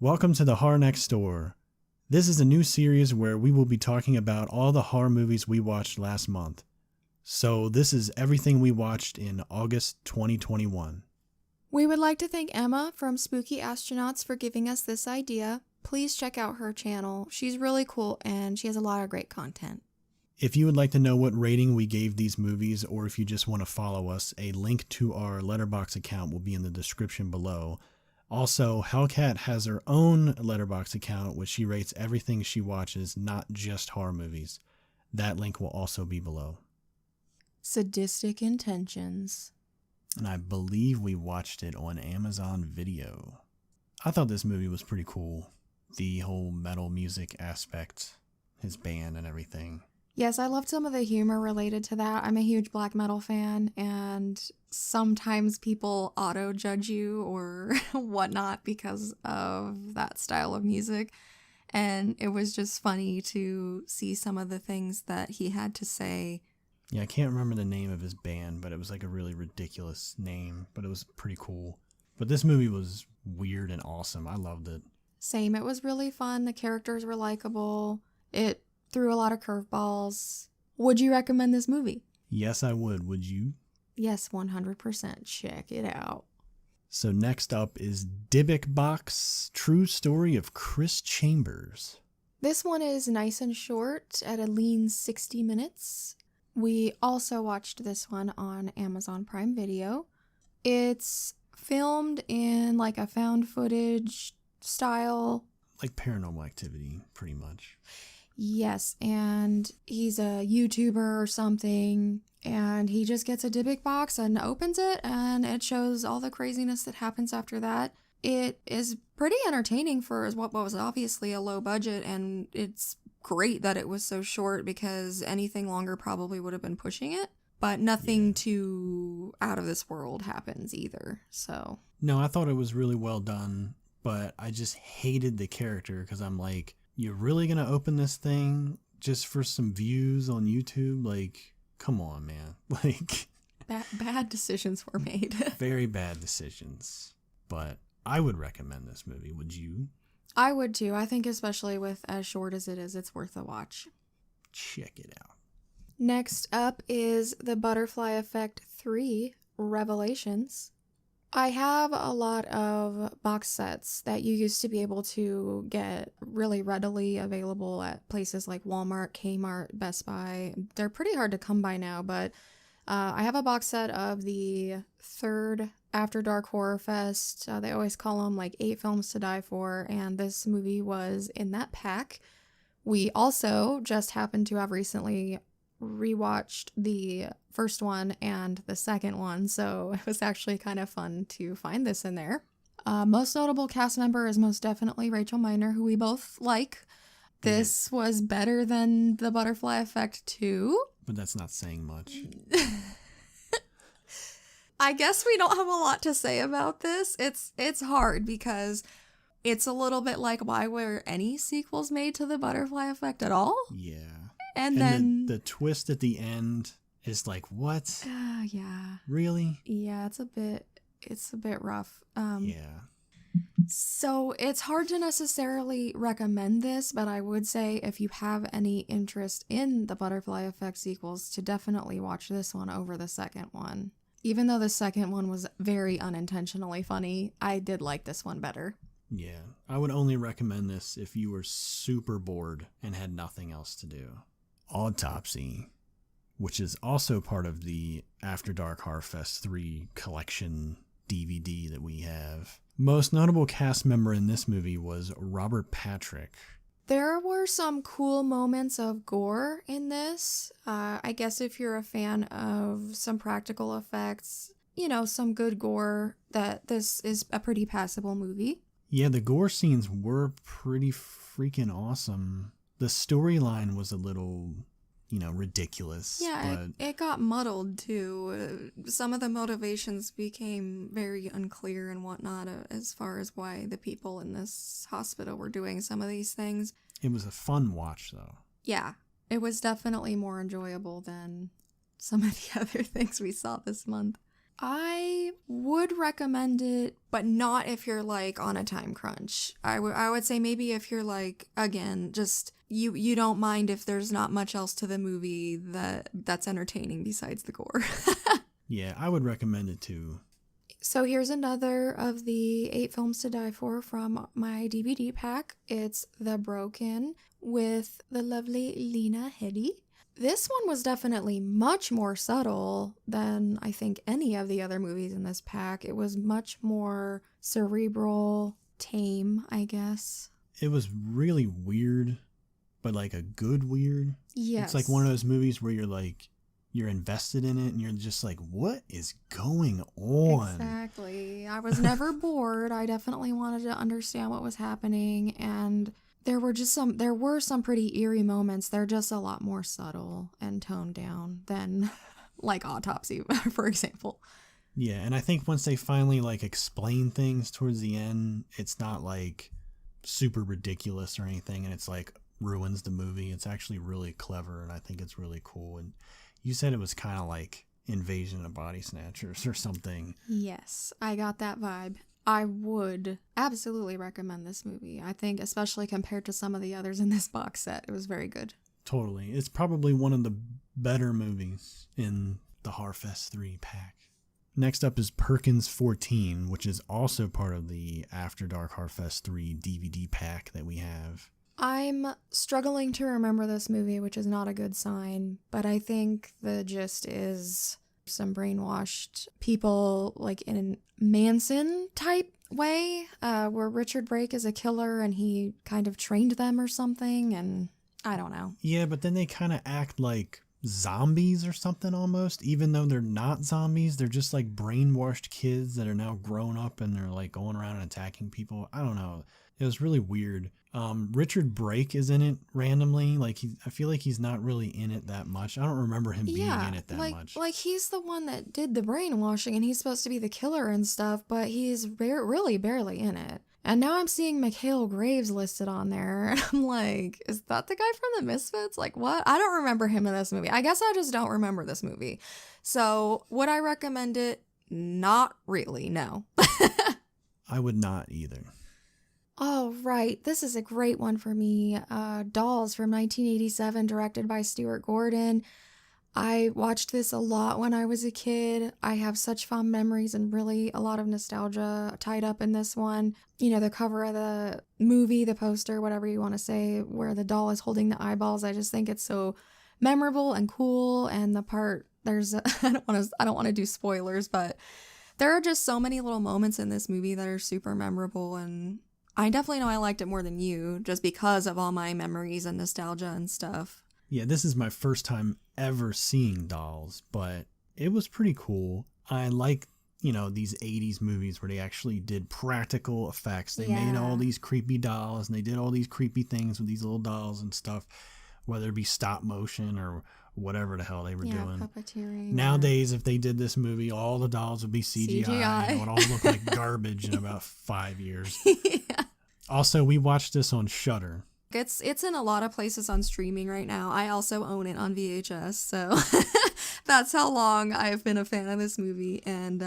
Welcome to the Horror Next Door. This is a new series where we will be talking about all the horror movies we watched last month. So this is everything we watched in August 2021. We would like to thank Emma from Spooky Astronauts for giving us this idea. Please check out her channel. She's really cool and she has a lot of great content. If you would like to know what rating we gave these movies, or if you just want to follow us, a link to our Letterboxd account will be in the description below. Also, Hellcat has her own Letterboxd account, which she rates everything she watches, not just horror movies. That link will also be below. Sadistic Intentions. And I believe we watched it on Amazon Video. I thought this movie was pretty cool. The whole metal music aspect, his band and everything. Yes, I loved some of the humor related to that. I'm a huge black metal fan, and sometimes people auto-judge you or whatnot because of that style of music. And it was just funny to see some of the things that he had to say. Yeah, I can't remember the name of his band, but it was like a really ridiculous name, but it was pretty cool. But this movie was weird and awesome. I loved it. Same, it was really fun. The characters were likable. It threw a lot of curveballs. Would you recommend this movie? Yes, I would. Would you? Yes, 100%. Check it out. So next up is Dybbuk Box, True Story of Chris Chambers. This one is nice and short at a lean 60 minutes. We also watched this one on Amazon Prime Video. It's filmed in like a found footage style. Like Paranormal Activity, pretty much. Yes, and he's a YouTuber or something, and he just gets a Dybbuk box and opens it, and it shows all the craziness that happens after that. It is pretty entertaining for what was obviously a low budget, and it's great that it was so short because anything longer probably would have been pushing it, but nothing too out of this world happens either, so. No, I thought it was really well done, but I just hated the character because I'm like, you're really going to open this thing just for some views on YouTube? Like, come on, man. Like, bad decisions were made. Very bad decisions. But I would recommend this movie. Would you? I would too. I think especially with as short as it is, it's worth a watch. Check it out. Next up is The Butterfly Effect 3 Revelations. I have a lot of box sets that you used to be able to get really readily available at places like Walmart, Kmart, Best Buy. They're pretty hard to come by now, but I have a box set of the third After Dark Horror Fest. They always call them like 8 films to die for, and this movie was in that pack. We also just happened to have recently rewatched the first one and the second one, so it was actually kind of fun to find this in there. Most notable cast member is most definitely Rachel Miner, who we both like. This was better than The Butterfly Effect 2. But that's not saying much. I guess we don't have a lot to say about this. It's hard because it's a little bit like, why were any sequels made to The Butterfly Effect at all? Yeah. And then the twist at the end is like, what? Yeah. Really? Yeah, it's a bit rough. Yeah. So it's hard to necessarily recommend this, but I would say if you have any interest in the Butterfly Effect sequels, to definitely watch this one over the second one. Even though the second one was very unintentionally funny, I did like this one better. Yeah, I would only recommend this if you were super bored and had nothing else to do. Autopsy, which is also part of the After Dark Horror Fest 3 collection DVD that we have. Most notable cast member in this movie was Robert Patrick. There were some cool moments of gore in this. I guess if you're a fan of some practical effects, some good gore, that this is a pretty passable movie. Yeah, the gore scenes were pretty freaking awesome. The storyline was a little, ridiculous. Yeah, it got muddled too. Some of the motivations became very unclear and whatnot as far as why the people in this hospital were doing some of these things. It was a fun watch, though. Yeah, it was definitely more enjoyable than some of the other things we saw this month. I would recommend it, but not if you're like on a time crunch. I would say maybe if you're like, again, just you don't mind if there's not much else to the movie that's entertaining besides the gore. Yeah, I would recommend it too. So here's another of the 8 films to die for from my DVD pack. It's The Broken with the lovely Lena Headey. This one was definitely much more subtle than I think any of the other movies in this pack. It was much more cerebral, tame, I guess. It was really weird, but like a good weird. Yes. It's like one of those movies where you're invested in it and you're just like, what is going on? Exactly. I was never bored. I definitely wanted to understand what was happening, and there were some pretty eerie moments. They're just a lot more subtle and toned down than like Autopsy, for example. Yeah, and I think once they finally like explain things towards the end, it's not like super ridiculous or anything, and it's like ruins the movie. It's actually really clever, and I think it's really cool. And you said it was kind of like Invasion of Body Snatchers or something. Yes, I got that vibe. I would absolutely recommend this movie. I think especially compared to some of the others in this box set, it was very good. Totally. It's probably one of the better movies in the Harfest 3 pack. Next up is Perkins 14, which is also part of the After Dark Harfest 3 DVD pack that we have. I'm struggling to remember this movie, which is not a good sign, but I think the gist is some brainwashed people like in a Manson type way, where Richard Brake is a killer and he kind of trained them or something, and I don't know. Yeah, but then they kind of act like zombies or something almost, even though they're not zombies. They're just like brainwashed kids that are now grown up and they're like going around and attacking people. I don't know. It was really weird. Richard Brake is in it randomly. Like I feel like he's not really in it that much. I don't remember him being in it that much. Like he's the one that did the brainwashing and he's supposed to be the killer and stuff, but he's really barely in it. And now I'm seeing Mikhail Graves listed on there, and I'm like, is that the guy from the Misfits? Like, what? I don't remember him in this movie. I guess I just don't remember this movie. So would I recommend it? Not really, no. I would not either. Oh, right. This is a great one for me. Dolls from 1987, directed by Stuart Gordon. I watched this a lot when I was a kid. I have such fond memories and really a lot of nostalgia tied up in this one. You know, the cover of the movie, the poster, whatever you want to say, where the doll is holding the eyeballs. I just think it's so memorable and cool. And the part, I don't want to do spoilers, but there are just so many little moments in this movie that are super memorable, and I definitely know I liked it more than you just because of all my memories and nostalgia and stuff. Yeah, this is my first time ever seeing Dolls, but it was pretty cool. I like, these 80s movies where they actually did practical effects. They made all these creepy dolls and they did all these creepy things with these little dolls and stuff, whether it be stop motion or whatever the hell they were doing. Puppeteering. Nowadays, if they did this movie, all the dolls would be CGI. It would all look like garbage in about 5 years. Yeah. Also, we watched this on Shudder. It's in a lot of places on streaming right now. I also own it on VHS, so that's how long I've been a fan of this movie. And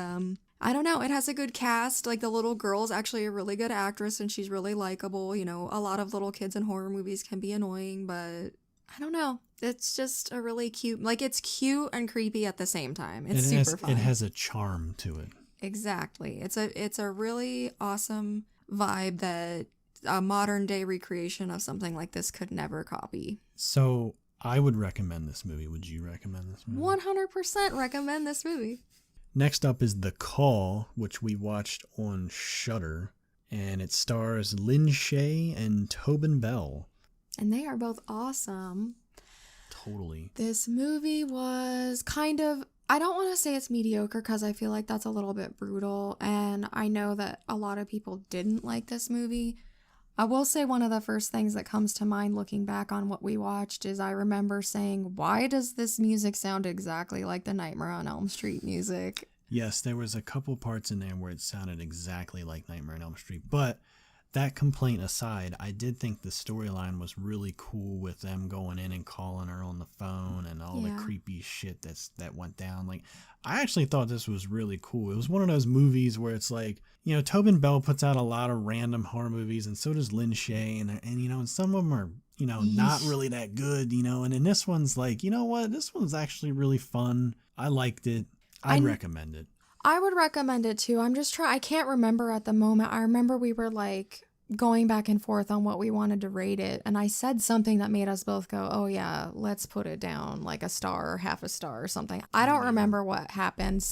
I don't know, it has a good cast. Like, the little girl's actually a really good actress and she's really likable. You know, a lot of little kids in horror movies can be annoying, but I don't know. It's just a really cute, like, it's cute and creepy at the same time. It's super fun. It has a charm to it. Exactly. It's a really awesome vibe that a modern day recreation of something like this could never copy. So I would recommend this movie. Would you recommend this movie? 100% recommend this movie. Next up is The Call, which we watched on Shudder, and it stars Lin Shaye and Tobin Bell. And they are both awesome. Totally. This movie was kind of, I don't want to say it's mediocre because I feel like that's a little bit brutal, and I know that a lot of people didn't like this movie. I will say one of the first things that comes to mind looking back on what we watched is I remember saying, why does this music sound exactly like the Nightmare on Elm Street music? Yes, there was a couple parts in there where it sounded exactly like Nightmare on Elm Street, but that complaint aside, I did think the storyline was really cool with them going in and calling her on the phone and all the Yeah. creepy shit that went down. Like, I actually thought this was really cool. It was one of those movies where it's like, you know, Tobin Bell puts out a lot of random horror movies, and so does Lin Shaye, and you know, and some of them are, you know, not really that good, you know, and then this one's like, you know what, this one's actually really fun. I liked it. I'd recommend it. I would recommend it too. I can't remember at the moment. I remember we were like going back and forth on what we wanted to rate it. And I said something that made us both go, oh yeah, let's put it down like a star or half a star or something. I don't remember what happened.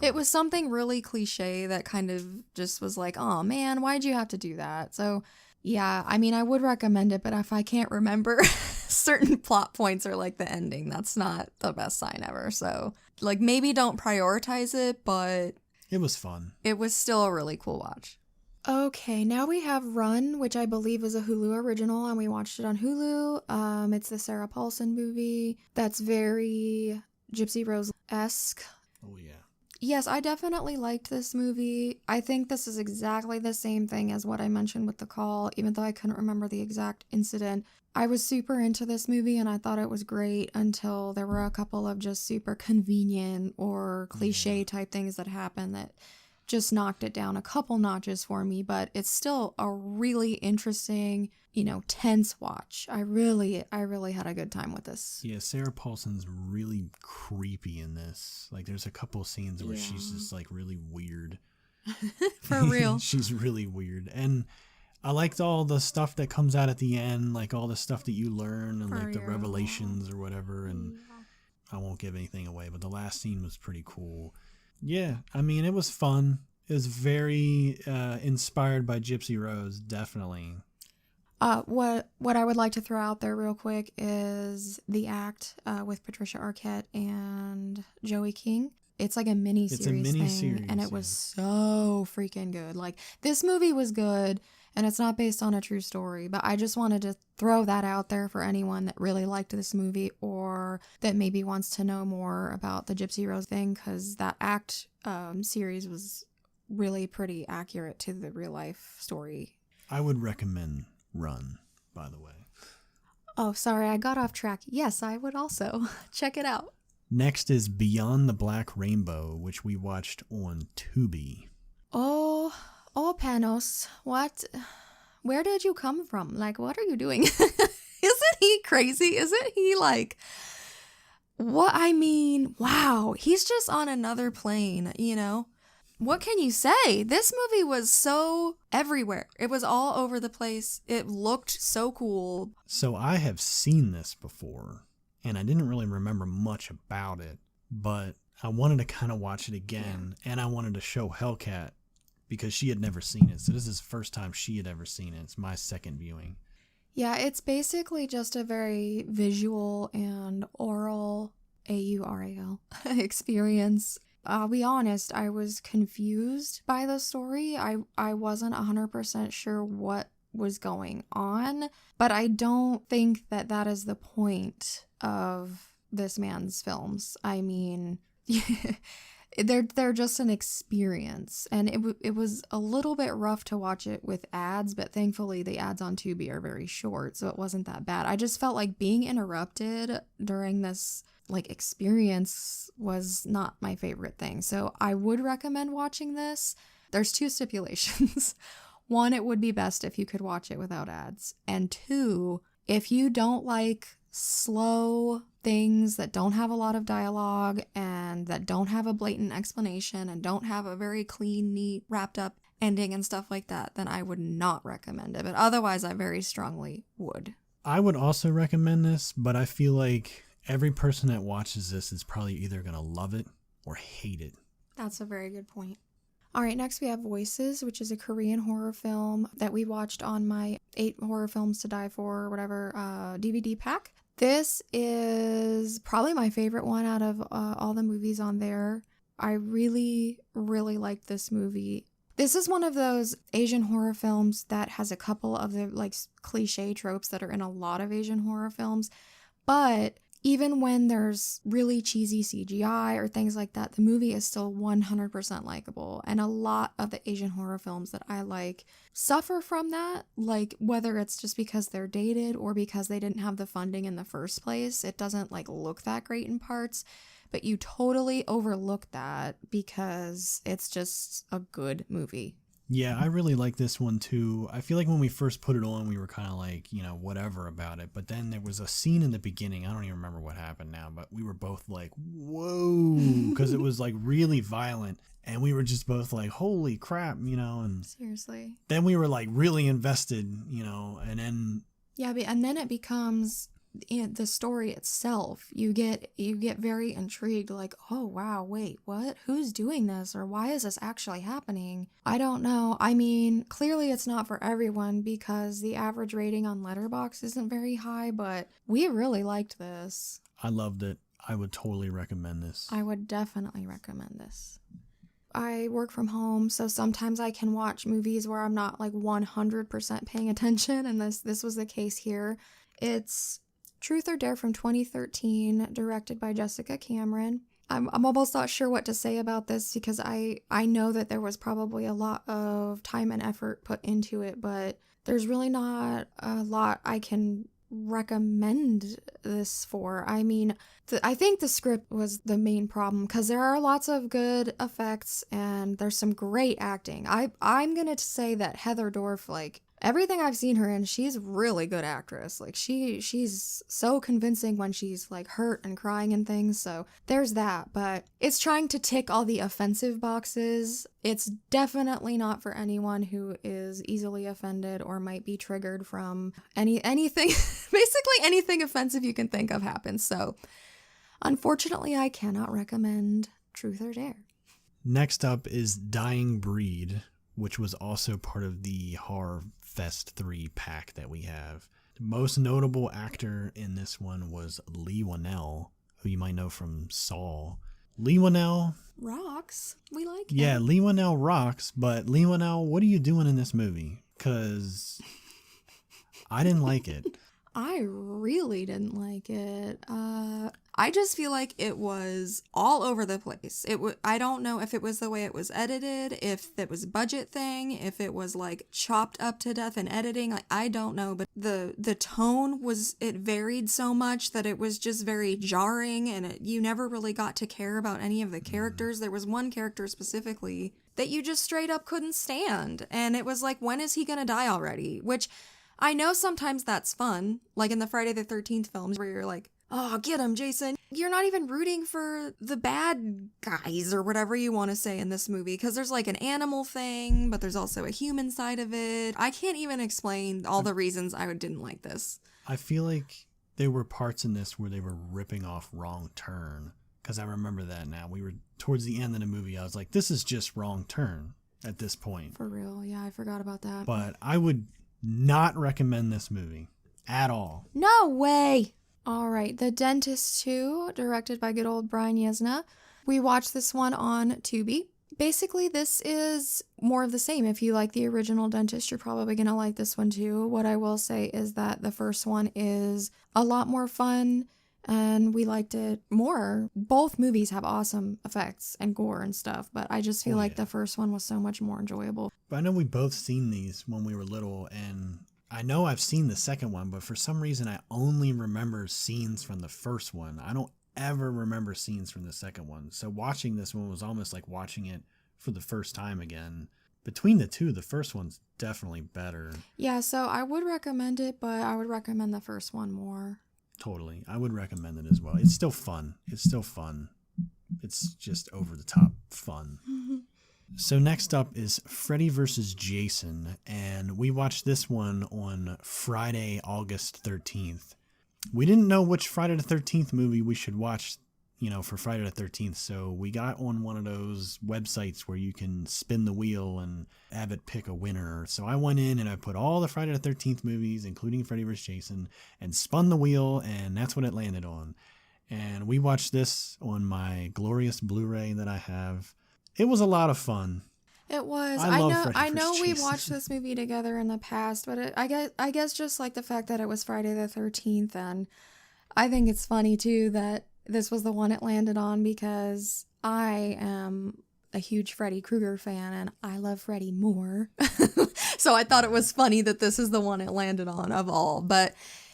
It was something really cliche that kind of just was like, oh man, why'd you have to do that? So yeah, I mean, I would recommend it, but if I can't remember certain plot points or like the ending, that's not the best sign ever. So like maybe don't prioritize it, but it was fun. It was still a really cool watch. Okay, now we have Run, which I believe is a Hulu original, and we watched it on Hulu. It's the Sarah Paulson movie that's very Gypsy Rose-esque. Oh yeah. Yes, I definitely liked this movie. I think this is exactly the same thing as what I mentioned with The Call, even though I couldn't remember the exact incident. I was super into this movie and I thought it was great until there were a couple of just super convenient or cliche type things that happened that just knocked it down a couple notches for me, but it's still a really interesting, you know, tense watch. I really had a good time with this. Yeah, Sarah Paulson's really creepy in this. Like, there's a couple scenes where she's just like really weird. For real. She's really weird. And I liked all the stuff that comes out at the end, like all the stuff that you learn and like the revelations or whatever. And I won't give anything away, but the last scene was pretty cool. Yeah, I mean, it was fun. It was very inspired by Gypsy Rose, definitely. What I would like to throw out there real quick is The Act with Patricia Arquette and Joey King. It's like a mini-series thing, and it was so freaking good. Like, this movie was good, and it's not based on a true story, but I just wanted to throw that out there for anyone that really liked this movie or that maybe wants to know more about the Gypsy Rose thing, because that Act series was really pretty accurate to the real-life story. I would recommend Run, by the way. Oh, sorry, I got off track. Yes, I would also. Check it out. Next is Beyond the Black Rainbow, which we watched on Tubi. Oh, Panos, what? Where did you come from? Like, what are you doing? Isn't he crazy? Isn't he like, what? I mean, wow, he's just on another plane, you know? What can you say? This movie was so everywhere. It was all over the place. It looked so cool. So I have seen this before, and I didn't really remember much about it, but I wanted to kind of watch it again, and I wanted to show Hellcat because she had never seen it. So this is the first time she had ever seen it. It's my second viewing. Yeah, it's basically just a very visual and oral, AURAL, experience. I'll be honest, I was confused by the story. I wasn't 100% sure what was going on, but I don't think that is the point of this man's films. I mean, they're just an experience, and it was a little bit rough to watch it with ads, but thankfully the ads on Tubi are very short, so it wasn't that bad. I just felt like being interrupted during this like experience was not my favorite thing. So I would recommend watching this. There's two stipulations. One, it would be best if you could watch it without ads. And two, if you don't like slow things that don't have a lot of dialogue and that don't have a blatant explanation and don't have a very clean, neat, wrapped up ending and stuff like that, then I would not recommend it. But otherwise, I very strongly would. I would also recommend this, but I feel like every person that watches this is probably either going to love it or hate it. That's a very good point. All right, next we have Voices, which is a Korean horror film that we watched on my 8 Horror Films to Die For or whatever DVD pack. This is probably my favorite one out of all the movies on there. I really, really like this movie. This is one of those Asian horror films that has a couple of the like cliche tropes that are in a lot of Asian horror films, but even when there's really cheesy CGI or things like that, the movie is still 100% likable. And a lot of the Asian horror films that I like suffer from that, like whether it's just because they're dated or because they didn't have the funding in the first place. It doesn't like look that great in parts, but you totally overlook that because it's just a good movie. Yeah, I really like this one too. I feel like when we first put it on, we were kind of like, whatever about it. But then there was a scene in the beginning. I don't even remember what happened now, but we were both like, whoa, because it was like really violent. And we were just both like, holy crap, and Seriously. then we were like really invested, and then. Yeah, and then it becomes the story itself. You get very intrigued, like, oh wow, wait, what? Who's doing this? Or why is this actually happening? I don't know. I mean, clearly it's not for everyone because the average rating on Letterboxd isn't very high, but we really liked this. I loved it. I would totally recommend this. I would definitely recommend this. I work from home, so sometimes I can watch movies where I'm not like 100% paying attention, and this was the case here. It's Truth or Dare from 2013, directed by Jessica Cameron. I'm almost not sure what to say about this because I know that there was probably a lot of time and effort put into it, but there's really not a lot I can recommend this for. I mean, I think the script was the main problem because there are lots of good effects and there's some great acting. I'm gonna say that Heather Dorff, like, everything I've seen her in, she's a really good actress. Like, she's so convincing when she's like hurt and crying and things, so there's that. But it's trying to tick all the offensive boxes. It's definitely not for anyone who is easily offended or might be triggered from anything basically anything offensive you can think of happens. So unfortunately, I cannot recommend Truth or Dare. Next up is Dying Breed, which was also part of the Horror Fest 3 pack that we have. The most notable actor in this one was Leigh Whannell, who you might know from Saw. Leigh Whannell rocks. We like him. Yeah, Leigh Whannell rocks, but Leigh Whannell, what are you doing in this movie? Because I didn't like it. I really didn't like it. I just feel like it was all over the place. I don't know if it was the way it was edited, if it was a budget thing, if it was like chopped up to death in editing. Like, I don't know, but the tone it varied so much that it was just very jarring, and you never really got to care about any of the characters. There was one character specifically that you just straight up couldn't stand, and it was like, when is he gonna die already? Which I know sometimes that's fun, like in the Friday the 13th films where you're like, oh, get him, Jason. You're not even rooting for the bad guys or whatever you want to say in this movie, because there's like an animal thing, but there's also a human side of it. I can't even explain all the reasons I didn't like this. I feel like there were parts in this where they were ripping off Wrong Turn, because I remember that now. We were towards the end of the movie. I was like, this is just Wrong Turn at this point. For real. Yeah, I forgot about that. But I would not recommend this movie at all. No way. All right, The Dentist 2, directed by good old Brian Yesna. We watched this one on Tubi. Basically, this is more of the same. If you like the original Dentist, you're probably going to like this one too. What I will say is that the first one is a lot more fun, and we liked it more. Both movies have awesome effects and gore and stuff, but I just feel like the first one was so much more enjoyable. But I know we both seen these when we were little, and I know I've seen the second one, but for some reason I only remember scenes from the first one. I don't ever remember scenes from the second one. So watching this one was almost like watching it for the first time again. Between the two, the first one's definitely better. Yeah, so I would recommend it, but I would recommend the first one more. Totally. I would recommend it as well. It's still fun. It's just over the top fun. So next up is Freddy vs. Jason, and we watched this one on Friday, August 13th. We didn't know which Friday the 13th movie we should watch, for Friday the 13th, so we got on one of those websites where you can spin the wheel and have it pick a winner. So I went in and I put all the Friday the 13th movies, including Freddy vs. Jason, and spun the wheel, and that's what it landed on. And we watched this on my glorious Blu-ray that I have. It was a lot of fun. It was. I know we watched this movie together in the past, but I guess just like the fact that it was Friday the 13th, and I think it's funny too that this was the one it landed on because I am a huge Freddy Krueger fan and I love Freddy more. So I thought it was funny that this is the one it landed on of all. But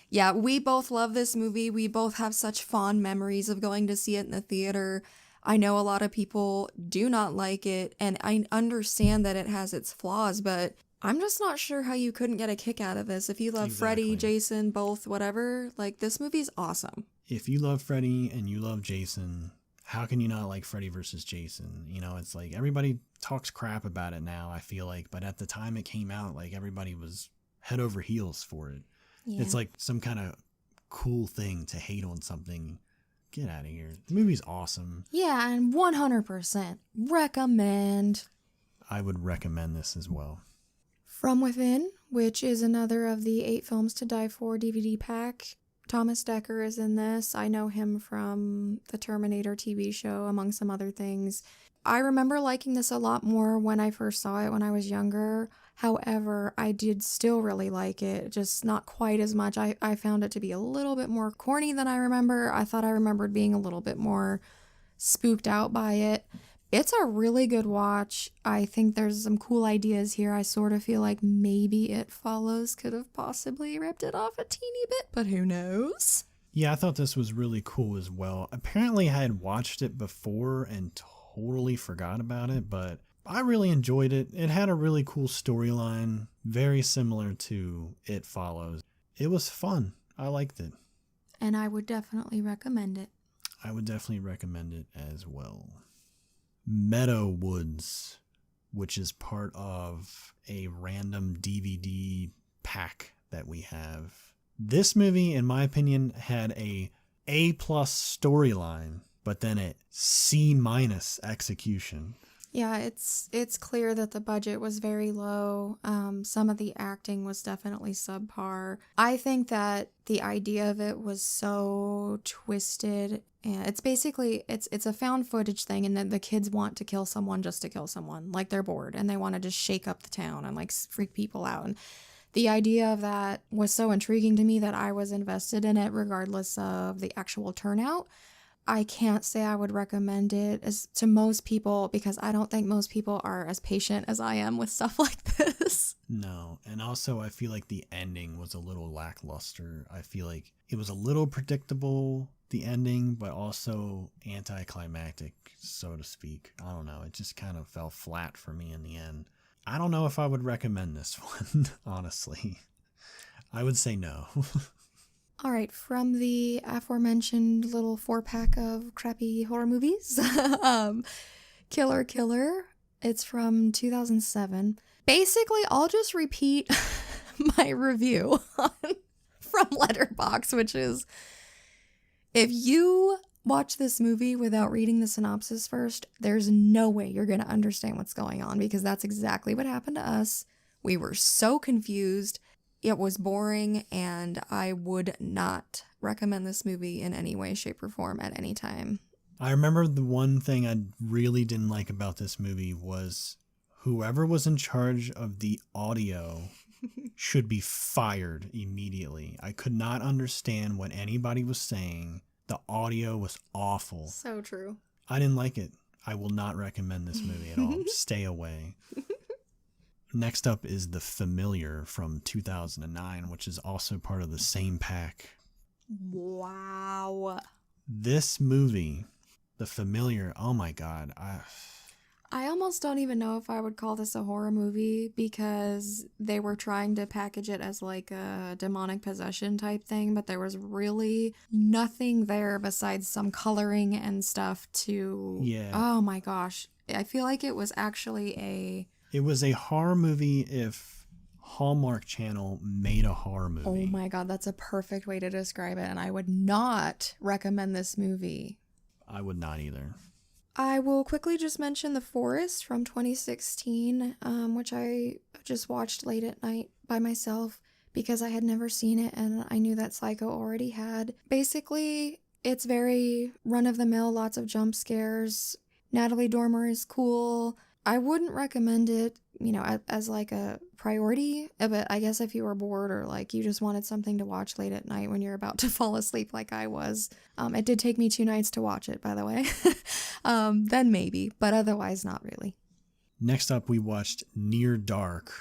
yeah, we both love this movie. We both have such fond memories of going to see it in the theater. I know a lot of people do not like it, and I understand that it has its flaws, but I'm just not sure how you couldn't get a kick out of this. If you love Freddy, Jason, both, whatever, like, this movie's awesome. If you love Freddy and you love Jason, how can you not like Freddy versus Jason? You know, it's like everybody talks crap about it now, I feel like, but at the time it came out, like, everybody was head over heels for it. Yeah. It's like some kind of cool thing to hate on something. Get out of here. The movie's awesome. Yeah, and 100% recommend. I would recommend this as well. From Within, which is another of the 8 Films to Die For DVD pack. Thomas Dekker is in this. I know him from the Terminator TV show, among some other things. I remember liking this a lot more when I first saw it when I was younger. However, I did still really like it, just not quite as much. I found it to be a little bit more corny than I remember. I thought I remembered being a little bit more spooked out by it. It's a really good watch. I think there's some cool ideas here. I sort of feel like maybe It Follows could have possibly ripped it off a teeny bit, but who knows? Yeah, I thought this was really cool as well. Apparently I had watched it before and totally forgot about it, but I really enjoyed it. It had a really cool storyline, very similar to It Follows. It was fun. I liked it. And I would definitely recommend it. I would definitely recommend it as well. Meadowoods, which is part of a random DVD pack that we have. This movie, in my opinion, had a A+ storyline, but then a C- execution. Yeah, it's clear that the budget was very low. Some of the acting was definitely subpar. I think that the idea of it was so twisted. And it's basically, it's a found footage thing, and then the kids want to kill someone just to kill someone. Like, they're bored, and they want to just shake up the town and, like, freak people out. And the idea of that was so intriguing to me that I was invested in it regardless of the actual turnout. I can't say I would recommend it to most people because I don't think most people are as patient as I am with stuff like this. No, and also I feel like the ending was a little lackluster. I feel like it was a little predictable, the ending, but also anticlimactic, so to speak. I don't know. It just kind of fell flat for me in the end. I don't know if I would recommend this one, honestly. I would say no. All right, from the aforementioned little 4-pack of crappy horror movies, Killer Killer. It's from 2007. Basically, I'll just repeat my review from Letterboxd, which is, if you watch this movie without reading the synopsis first, there's no way you're going to understand what's going on, because that's exactly what happened to us. We were so confused. It was boring, and I would not recommend this movie in any way, shape, or form at any time. I remember the one thing I really didn't like about this movie was whoever was in charge of the audio should be fired immediately. I could not understand what anybody was saying. The audio was awful. So true. I didn't like it. I will not recommend this movie at all. Stay away. Next up is The Familiar from 2009, which is also part of the same pack. Wow. This movie, The Familiar, oh my God. I almost don't even know if I would call this a horror movie, because they were trying to package it as like a demonic possession type thing, but there was really nothing there besides some coloring and stuff to... Yeah. Oh my gosh. I feel like it was actually It was a horror movie if Hallmark Channel made a horror movie. Oh my God, that's a perfect way to describe it, and I would not recommend this movie. I would not either. I will quickly just mention The Forest from 2016, which I just watched late at night by myself because I had never seen it and I knew that Psycho already had. Basically, it's very run-of-the-mill, lots of jump scares. Natalie Dormer is cool. I wouldn't recommend it, as like a priority, but I guess if you were bored or like you just wanted something to watch late at night when you're about to fall asleep like I was. It did take me 2 nights to watch it, by the way. Then maybe, but otherwise not really. Next up, we watched Near Dark,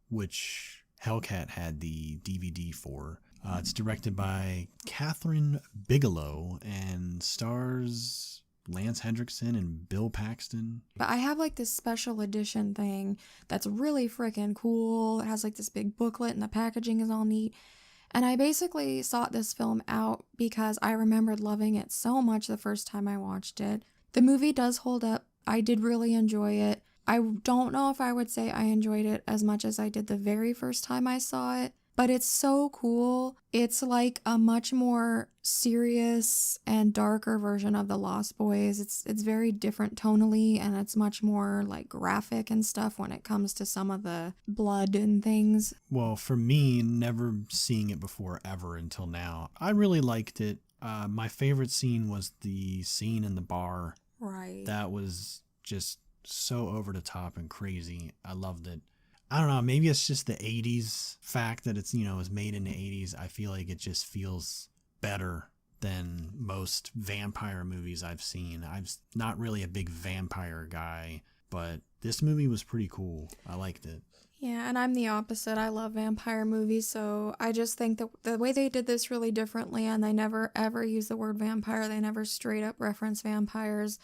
which Hellcat had the DVD for. It's directed by Catherine Bigelow and stars Lance Hendrickson and Bill Paxton. But I have like this special edition thing that's really freaking cool. It has like this big booklet and the packaging is all neat. And I basically sought this film out because I remembered loving it so much the first time I watched it. The movie does hold up. I did really enjoy it. I don't know if I would say I enjoyed it as much as I did the very first time I saw it, but it's so cool. It's like a much more serious and darker version of The Lost Boys. It's very different tonally, and it's much more like graphic and stuff when it comes to some of the blood and things. Well, for me, never seeing it before ever until now, I really liked it. My favorite scene was the scene in the bar. Right. That was just so over the top and crazy. I loved it. I don't know, maybe it's just the 80s fact that it's, was made in the 80s. I feel like it just feels better than most vampire movies I've seen. I'm not really a big vampire guy, but this movie was pretty cool. I liked it. Yeah, and I'm the opposite. I love vampire movies, so I just think that the way they did this really differently, and they never ever use the word vampire. They never straight up reference vampires,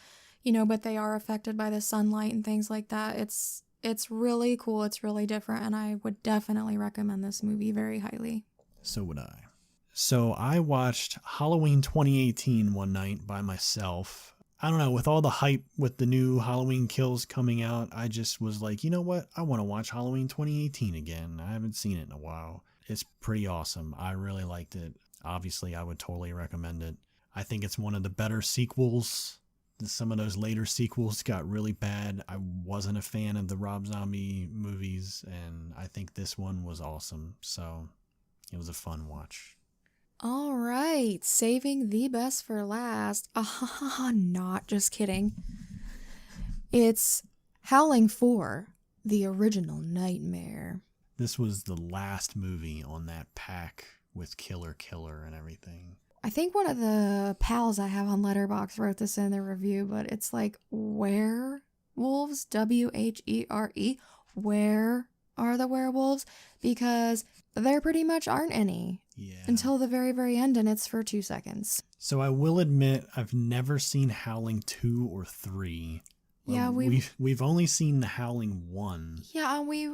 but they are affected by the sunlight and things like that. It's really cool. It's really different, and I would definitely recommend this movie very highly. So would I. So I watched Halloween 2018 one night by myself. I don't know, with all the hype with the new Halloween Kills coming out, I just was like, you know what? I want to watch Halloween 2018 again. I haven't seen it in a while. It's pretty awesome. I really liked it. Obviously, I would totally recommend it. I think it's one of the better sequels. Some of those later sequels got really bad. I wasn't a fan of the Rob Zombie movies, and I think this one was awesome. So it was a fun watch. All right, saving the best for last. Not just kidding. It's Howling 4, the original Nightmare. This was the last movie on that pack with Killer and everything. I think one of the pals I have on Letterboxd wrote this in the review, but it's like werewolves, WHERE. Where are the werewolves? Because there pretty much aren't any. Yeah. Until the very, very end, and it's for 2 seconds. So I will admit I've never seen Howling 2 or 3. Yeah, we've only seen the Howling 1. Yeah, and we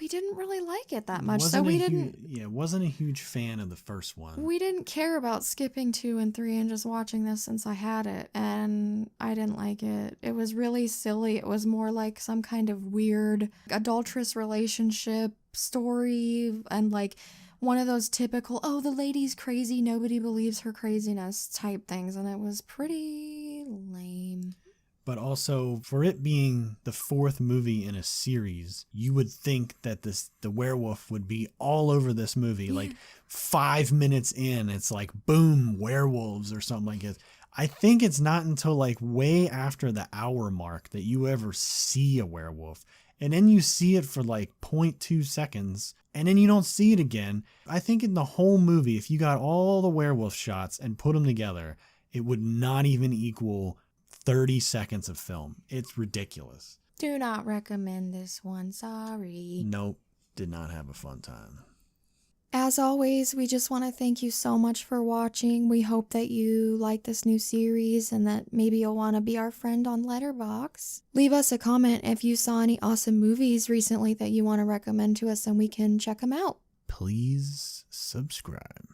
didn't really like it that much, so we didn't... Wasn't a huge fan of the first one. We didn't care about skipping 2 and 3 and just watching this since I had it, and I didn't like it. It was really silly. It was more like some kind of weird adulterous relationship story, and like one of those typical, oh, the lady's crazy, nobody believes her craziness type things, and it was pretty lame. But also, for it being the 4th movie in a series, you would think that the werewolf would be all over this movie. Yeah. Like 5 minutes in, it's like, boom, werewolves or something like this. I think it's not until like way after the hour mark that you ever see a werewolf. And then you see it for like 0.2 seconds, and then you don't see it again. I think in the whole movie, if you got all the werewolf shots and put them together, it would not even equal 30 seconds of film. It's ridiculous. Do not recommend this one, sorry. Nope, did not have a fun time. As always, we just want to thank you so much for watching. We hope that you like this new series and that maybe you'll want to be our friend on Letterboxd. Leave us a comment if you saw any awesome movies recently that you want to recommend to us and we can check them out. Please subscribe.